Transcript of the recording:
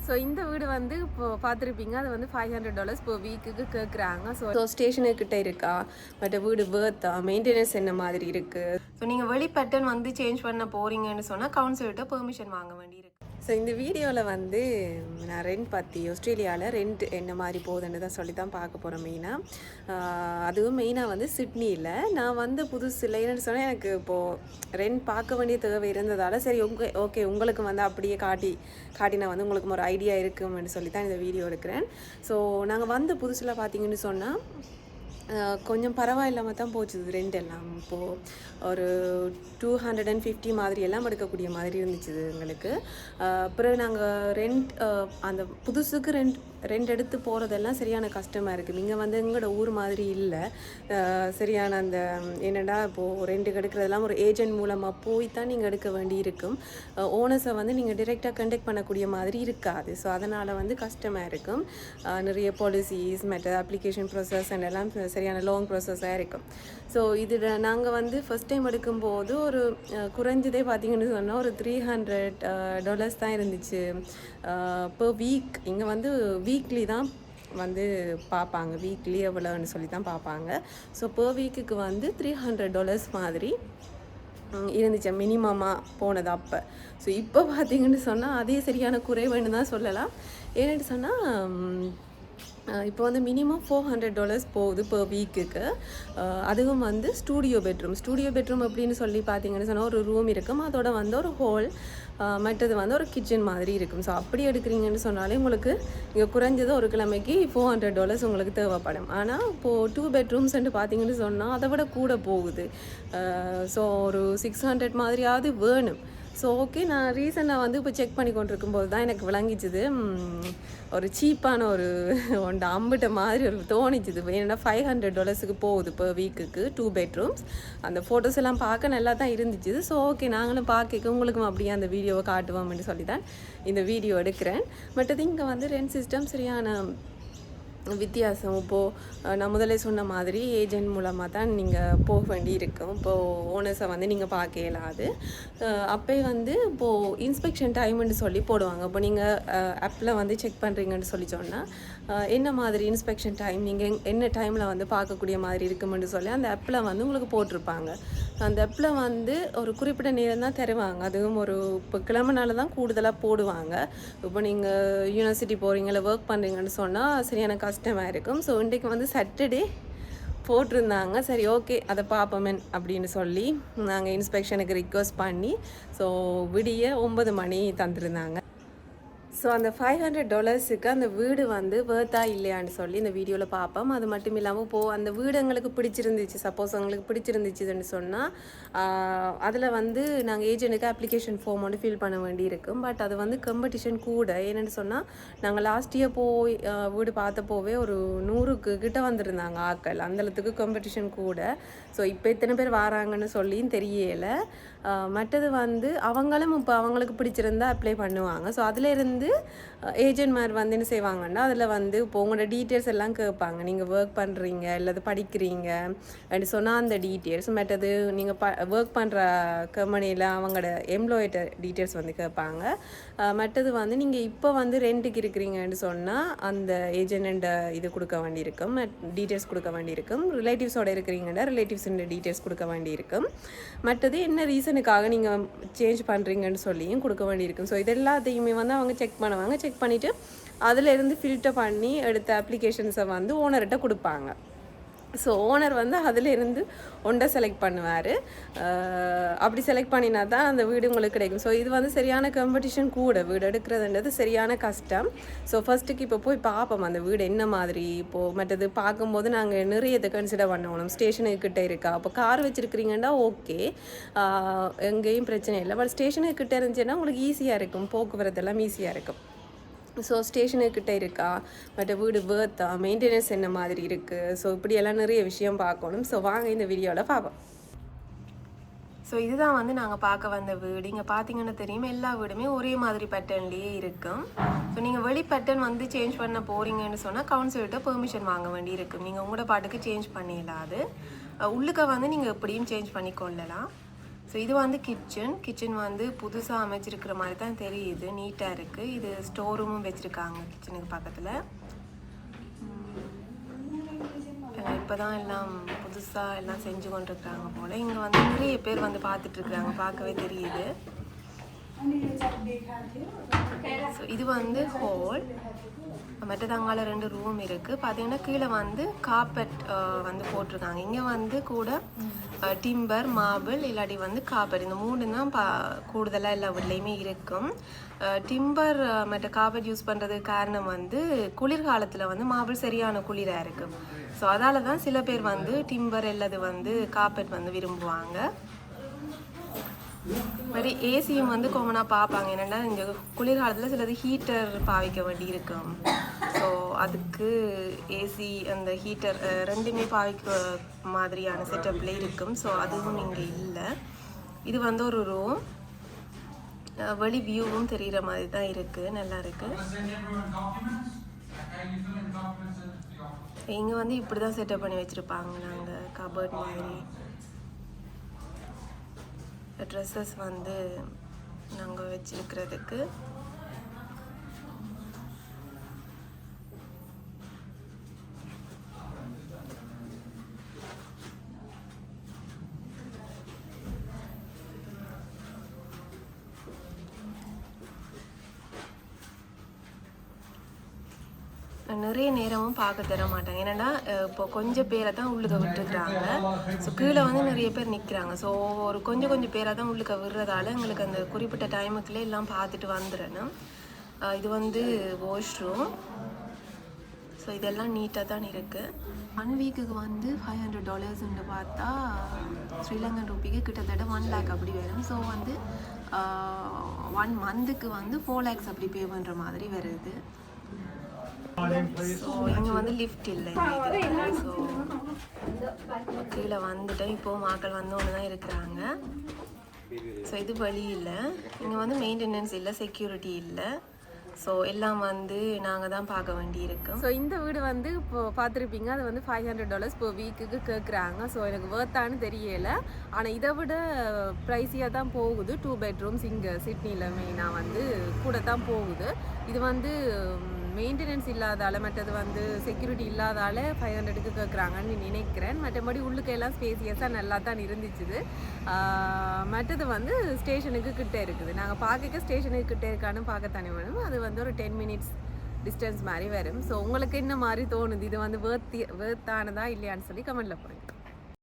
So இந்த வீடு வந்து இப்போ பார்த்துருப்பீங்க, அது வந்து $500 per வீக்குக்கு கேட்குறாங்க. ஸோ ஸ்டேஷனுக்கிட்ட இருக்கா, பட் வீடு வேர்த்தா, மெயின்டெனன்ஸ் என்ன மாதிரி இருக்குது. ஸோ நீங்கள் வெளி பேட்டர்ன் வந்து சேஞ்ச் பண்ண போகிறீங்கன்னு சொன்னால் கவுன்சில்கிட்ட பெர்மிஷன் வாங்க வேண்டியிருக்கு. ஸோ இந்த வீடியோவில் வந்து நான் ரெண்ட் பற்றி ஆஸ்திரேலியாவில் ரெண்ட் என்ன மாதிரி போகுதுன்னு தான் சொல்லி தான் பார்க்க போகிறேன் மெயினாக. அதுவும் மெயினாக வந்து சிட்னியில் நான் வந்து புதுசில் என்னென்னு சொன்னால் எனக்கு இப்போது ரெண்ட் பார்க்க வேண்டிய தேவை இருந்ததால் சரி ஓகே உங்களுக்கு வந்து அப்படியே காட்டி நான் வந்து உங்களுக்கு ஒரு ஐடியா இருக்குன்னு சொல்லி தான் இந்த வீடியோ எடுக்கிறேன். ஸோ நாங்கள் வந்து புதுசில் பார்த்தீங்கன்னு சொன்னால் கொஞ்சம் பரவாயில்லாமல் தான் போச்சுது ரெண்ட் எல்லாம். இப்போது ஒரு 250 மாதிரி எல்லாம் எடுக்கக்கூடிய மாதிரி இருந்துச்சு எங்களுக்கு. அப்புறம் நாங்கள் ரெண்ட் அந்த புதுசுக்கு ரெண்ட் எடுத்து போகிறதெல்லாம் சரியான கஷ்டமாக இருக்குது. இங்கே வந்து எங்களோட ஊர் மாதிரி இல்லை. சரியான அந்த என்னடா இப்போது ரெண்ட்டுக்கு எடுக்கிறதெல்லாம் ஒரு ஏஜென்ட் மூலமாக போய் தான் நீங்கள் எடுக்க வேண்டி இருக்கும். ஓனர்ஸை வந்து நீங்கள் டிரெக்டாக கண்டெக்ட் பண்ணக்கூடிய மாதிரி இருக்காது. ஸோ அதனால் வந்து கஷ்டமாக இருக்கும். நிறைய பாலிசிஸ் மற்ற அப்ளிகேஷன் ப்ராசஸ் அண்ட் எல்லாம் சரியான லாங் ப்ராசஸாக இருக்கும். ஸோ இது நாங்கள் வந்து ஃபஸ்ட் டைம் எடுக்கும்போது ஒரு குறைஞ்சதே பார்த்திங்கன்னு சொன்னால் ஒரு $300 தான் இருந்துச்சு per வீக். இங்கே வந்து வீக்லி தான் வந்து பார்ப்பாங்க, வீக்லி எவ்வளோன்னு சொல்லி தான் பார்ப்பாங்க. ஸோ per வீக்குக்கு வந்து $300 மாதிரி இருந்துச்சு மினிமமாக போனது அப்போ. ஸோ இப்போ பார்த்திங்கன்னு சொன்னால் அதே சரியான குறைவுன்னு தான் சொல்லலாம். ஏன்னு சொன்னால் இப்போ வந்து மினிமம் $400 போகுது per வீக்குக்கு. அதுவும் வந்து ஸ்டூடியோ பெட்ரூம் அப்படின்னு சொல்லி பார்த்தீங்கன்னு சொன்னால் ஒரு ரூம் இருக்கும், அதோட வந்து ஒரு ஹால், மற்றது வந்து ஒரு கிச்சன் மாதிரி இருக்கும். ஸோ அப்படி எடுக்கிறீங்கன்னு சொன்னாலே உங்களுக்கு இங்கே குறைஞ்சது ஒரு கிழமைக்கு $400 உங்களுக்கு தேவைப்படும். ஆனால் இப்போது 2 bedrooms பார்த்தீங்கன்னு சொன்னால் அதை விட கூட போகுது. ஸோ ஒரு 600 மாதிரியாவது வேணும். ஸோ ஓகே, நான் ரீசெண்டாக வந்து இப்போ செக் பண்ணி கொண்டிருக்கும்போது தான் எனக்கு விளங்கிச்சுது ஒரு சீப்பான ஒரு ஒன்று அம்பிட்ட மாதிரி ஒரு தோணிச்சுது. ஏன்னா $500 போகுது per வீக்குக்கு 2 bedrooms. அந்த ஃபோட்டோஸ் எல்லாம் பார்க்க நல்லா தான் இருந்துச்சு. ஸோ ஓகே, நாங்களும் பார்க்க உங்களுக்கும் அப்படியே அந்த வீடியோவை காட்டுவோம்னு சொல்லி தான் இந்த வீடியோ எடுக்கிறேன். மற்றது இங்கே வந்து ரெண்ட் சிஸ்டம் சரியான வித்தியாசம். இப்போது நான் முதலே சொன்ன மாதிரி ஏஜென்ட் மூலமாக தான் நீங்கள் போக வேண்டி இருக்கும். இப்போது ஓனர்ஸை வந்து நீங்கள் பார்க்க இயலாது. அப்போ வந்து இப்போது இன்ஸ்பெக்ஷன் டைம்னு சொல்லி போடுவாங்க. இப்போ நீங்கள் ஆப்பில் வந்து செக் பண்ணுறீங்கன்னு சொல்லி சொன்னால் என்ன மாதிரி இன்ஸ்பெக்ஷன் டைம் நீங்கள் என்ன டைமில் வந்து பார்க்கக்கூடிய மாதிரி இருக்குமென்னு சொல்லி அந்த ஆப்பில் வந்து உங்களுக்கு போட்டிருப்பாங்க. அந்த ஆப்பில் வந்து ஒரு குறிப்பிட்ட நேரம் தான் தருவாங்க. அதுவும் ஒரு இப்போ கிழமைனால தான் கூடுதலாக போடுவாங்க. இப்போ நீங்கள் யூனிவர்சிட்டி போகிறீங்க இல்லை ஒர்க் பண்ணுறீங்கன்னு சொன்னால் சரியான கஷ்டமாக இருக்கும். ஸோ இன்றைக்கு வந்து சாட்டர்டே போட்டிருந்தாங்க. சரி ஓகே, அதை பார்ப்போமேன் அப்படின்னு சொல்லி நாங்கள் இன்ஸ்பெக்ஷனுக்கு ரிக்வெஸ்ட் பண்ணி ஸோ விடிய 9 மணி தந்துருந்தாங்க. ஸோ அந்த $500க்கு அந்த வீடு வந்து வேர்த்தா இல்லையான்னு சொல்லி இந்த வீடியோவில் பார்ப்போம். அது மட்டும் இல்லாமல் அந்த வீடு எங்களுக்கு பிடிச்சிருந்துச்சு, சப்போஸ் எங்களுக்கு பிடிச்சிருந்துச்சுன்னு சொன்னால் அதில் வந்து நாங்கள் ஏஜென்ட்டுக்கு அப்ளிகேஷன் ஃபார்ம் வந்து ஃபில் பண்ண வேண்டி இருக்கும். பட் அது வந்து காம்படிஷன் கூட. ஏன்னு சொன்னால் நாங்கள் லாஸ்ட் இயர் போய் வீடு பார்த்தப்போவே ஒரு 100க்கு கிட்ட வந்திருந்தாங்க ஆக்கள். அந்தளத்துக்கு காம்படிஷன் கூட. ஸோ இப்போ எத்தனை பேர் வராங்கன்னு சொல்லியும் தெரியலை. மற்றது வந்து அவங்களும் இப்போ அவங்களுக்கு பிடிச்சிருந்தா அப்ளை பண்ணுவாங்க. ஸோ அதிலேருந்து ஏஜென்ட் மாதிரி வந்து என்ன செய்வாங்கன்னா அதில் வந்து இப்போ உங்களோட டீட்டெயில்ஸ் எல்லாம் கேட்பாங்க. நீங்கள் ஒர்க் பண்ணுறீங்க இல்லை படிக்கிறீங்க அப்படி சொன்னால் அந்த டீட்டெயில்ஸ், மற்றது நீங்கள் ஒர்க் பண்ணுற கம்பெனியில் அவங்களோட எம்ப்ளாயிட்ட டீட்டெயில்ஸ் வந்து கேட்பாங்க. மற்றது வந்து நீங்கள் இப்போ வந்து ரெண்ட்டுக்கு இருக்கிறீங்கன்னு சொன்னால் அந்த ஏஜென்ட் இது கொடுக்க வேண்டியிருக்கும், டீட்டெயில்ஸ் கொடுக்க வேண்டியிருக்கும். ரிலேட்டிவ்ஸோட இருக்கிறீங்கன்னா ரிலேட்டிவ்ஸோட டீட்டெயில்ஸ் கொடுக்க வேண்டியிருக்கும். மற்றது என்ன ரீசனுக்காக நீங்கள் சேஞ்ச் பண்ணுறீங்கன்னு சொல்லியும் கொடுக்க வேண்டியிருக்கும். ஸோ இது எல்லாத்தையுமே வந்து அவங்க செக் பண்ணுவாங்க. செக் பண்ணிவிட்டு அதிலேருந்து ஃபில்டர் பண்ணி எடுத்த அப்ளிகேஷன்ஸை வந்து ஓனர்கிட்ட கொடுப்பாங்க. ஸோ ஓனர் வந்து அதிலேருந்து ஒன்றை செலக்ட் பண்ணுவார். அப்படி செலக்ட் பண்ணினா தான் அந்த வீடு உங்களுக்கு கிடைக்கும். ஸோ இது வந்து சரியான காம்படிஷன் கூட. வீடு எடுக்கிறதுன்றது சரியான கஷ்டம். ஸோ ஃபஸ்ட்டுக்கு இப்போ போய் பார்ப்போம் அந்த வீடு என்ன மாதிரி. இப்போது மற்றது பார்க்கும்போது நாங்கள் நிறைய இதை கன்சிடர் பண்ணணும். ஸ்டேஷனுக்கு கிட்டே இருக்கா, இப்போ கார் வச்சுருக்கிறீங்கன்னா ஓகே, எங்கேயும் பிரச்சனை இல்லை. பட் ஸ்டேஷனுக்கு கிட்டே இருந்துச்சுன்னா உங்களுக்கு ஈஸியாக இருக்கும், போக்குவரத்து எல்லாம் ஈஸியாக இருக்கும். ஸோ ஸ்டேஷனுக்கிட்ட இருக்கா, மற்ற வீடு வேர்த்தா, மெயின்டெனன்ஸ் என்ன மாதிரி இருக்குது. ஸோ இப்படியெல்லாம் நிறைய விஷயம் பார்க்கணும். ஸோ வாங்க இந்த வீடியோவில் பார்ப்போம். ஸோ இதுதான் வந்து நாங்கள் பார்க்க வந்த வீடு. இங்கே பார்த்தீங்கன்னா தெரியும், எல்லா வீடுமே ஒரே மாதிரி பேட்டர்ன்லேயே இருக்கும். ஸோ நீங்கள் வெளி பேட்டர்ன் வந்து சேஞ்ச் பண்ண போகிறீங்கன்னு சொன்னால் கவுன்சில்கிட்ட பெர்மிஷன் வாங்க வேண்டி இருக்கும். நீங்கள் உங்களோட பாட்டுக்கு சேஞ்ச் பண்ணிடலாது. உள்ளுக்க வந்து நீங்கள் எப்படியும் சேஞ்ச் பண்ணி கொள்ளலாம். ஸோ இது வந்து கிச்சன் வந்து புதுசாக அமைச்சிருக்கிற மாதிரி தான் தெரியுது, நீட்டாக இருக்குது. இது ஸ்டோர் ரூமும் வச்சுருக்காங்க கிச்சனுக்கு பக்கத்தில். இப்போ தான் எல்லாம் புதுசாக எல்லாம் செஞ்சு கொண்டிருக்கிறாங்க போல். இங்கே வந்து நிறைய பேர் வந்து பார்த்துட்ருக்குறாங்க, பார்க்கவே தெரியுது. ஸோ இது வந்து ஹால். மற்றதாங்கால 2 ரூம் இருக்குது. பார்த்தீங்கன்னா கீழே வந்து கார்பெட் வந்து போட்டிருக்காங்க. இங்கே வந்து கூட டிம்பர், மார்பிள் இல்லாட்டி வந்து கார்பெட், இந்த 3 தான் கூடுதலாக எல்லா வீட்லேயுமே இருக்கும். டிம்பர் மற்ற கார்பெட் யூஸ் பண்ணுறதுக்கு காரணம் வந்து குளிர்காலத்தில் வந்து மார்பிள் சரியான குளிராக இருக்கும். ஸோ அதால் தான் சில பேர் வந்து டிம்பர் அல்லது வந்து கார்பெட் வந்து விரும்புவாங்க. மாதிரி ஏசியும் வந்து காமனாக பார்ப்பாங்க. என்னென்னா இங்கே குளிர்காலத்தில் சிலது ஹீட்டர் பாவிக்க வேண்டி இருக்கும். ஸோ அதுக்கு ஏசி அந்த ஹீட்டர் ரெண்டுமே பாவிக்க மாதிரியான செட்டப்பில் இருக்கும். ஸோ அதுவும் இங்கே இல்லை. இது வந்து ஒரு ரூம், வெளி வியூவும் தெரிகிற மாதிரி தான் இருக்குது, நல்லா இருக்குது. இங்கே வந்து இப்படி தான் செட்டப் பண்ணி வச்சுருப்பாங்க நாங்கள் கபர்ட் மாதிரி. ட்ரெஸ்ஸஸ் வந்து நாங்கள் வச்சிருக்கிறதுக்கு. நிறைய நேரமும் பார்க்க தர மாட்டாங்க. என்னென்னா இப்போ கொஞ்சம் பேரை தான் உள்ளுக்க விட்டுருக்குறாங்க. ஸோ கீழே வந்து நிறைய பேர் நிற்கிறாங்க. ஸோ ஒரு கொஞ்சம் பேரை தான் உள்ளுக்க விடுறதால எங்களுக்கு அந்த குறிப்பிட்ட டைமுக்குள்ளே எல்லாம் பார்த்துட்டு வந்துடணும். இது வந்து வாஷ்ரூம். ஸோ இதெல்லாம் நீட்டாக தான் இருக்குது. 1 வீக்குக்கு வந்து $500 பார்த்தா ஸ்ரீலங்கன் ரூபிக்கு கிட்டத்தட்ட 1 lakh அப்படி வரும். ஸோ வந்து 1 மந்த்துக்கு வந்து 4 lakhs அப்படி பே பண்ணுற மாதிரி வருது. ஸோ இங்கே வந்து லிஃப்ட் இல்லை. ஸோ கீழே வந்துட்டோம். இப்போது மக்கள் வந்து ஒன்று தான் இருக்கிறாங்க. ஸோ இது வழி இல்லை. இங்கே வந்து மெயின்டெனன்ஸ் இல்லை, செக்யூரிட்டி இல்லை. ஸோ எல்லாம் வந்து நாங்கள் தான் பார்க்க வேண்டியிருக்கோம். ஸோ இந்த வீடு வந்து இப்போ பார்த்துருப்பீங்க, அது வந்து $500 per வீக்குக்கு கேட்குறாங்க. ஸோ எனக்கு வேர்த்தான்னு தெரியலை. ஆனால் இதை விட ப்ரைஸியாக தான் போகுது. 2 bedrooms இங்கே சிட்னியில் மெயினாக வந்து கூட தான் போகுது. இது வந்து மெயின்டெனன்ஸ் இல்லாதால, மற்றது வந்து செக்யூரிட்டி இல்லாதால 500க்கு கேட்குறாங்கன்னு நினைக்கிறேன். மற்றபடி உள்ளுக்கு எல்லாம் ஸ்பேசியஸாக நல்லா தான் இருந்துச்சுது. மற்றது வந்து ஸ்டேஷனுக்கு கிட்டே இருக்குது. நாங்கள் பார்க்க ஸ்டேஷனுக்கு கிட்டே இருக்கான்னு பார்க்கத்தானே வேணும். அது வந்து ஒரு 10 minutes டிஸ்டன்ஸ் மாதிரி வரும். ஸோ உங்களுக்கு என்ன மாதிரி தோணுது? இது வந்து வேர்த்தானதா இல்லையான்னு சொல்லி கமெண்ட்டில் போடுங்க.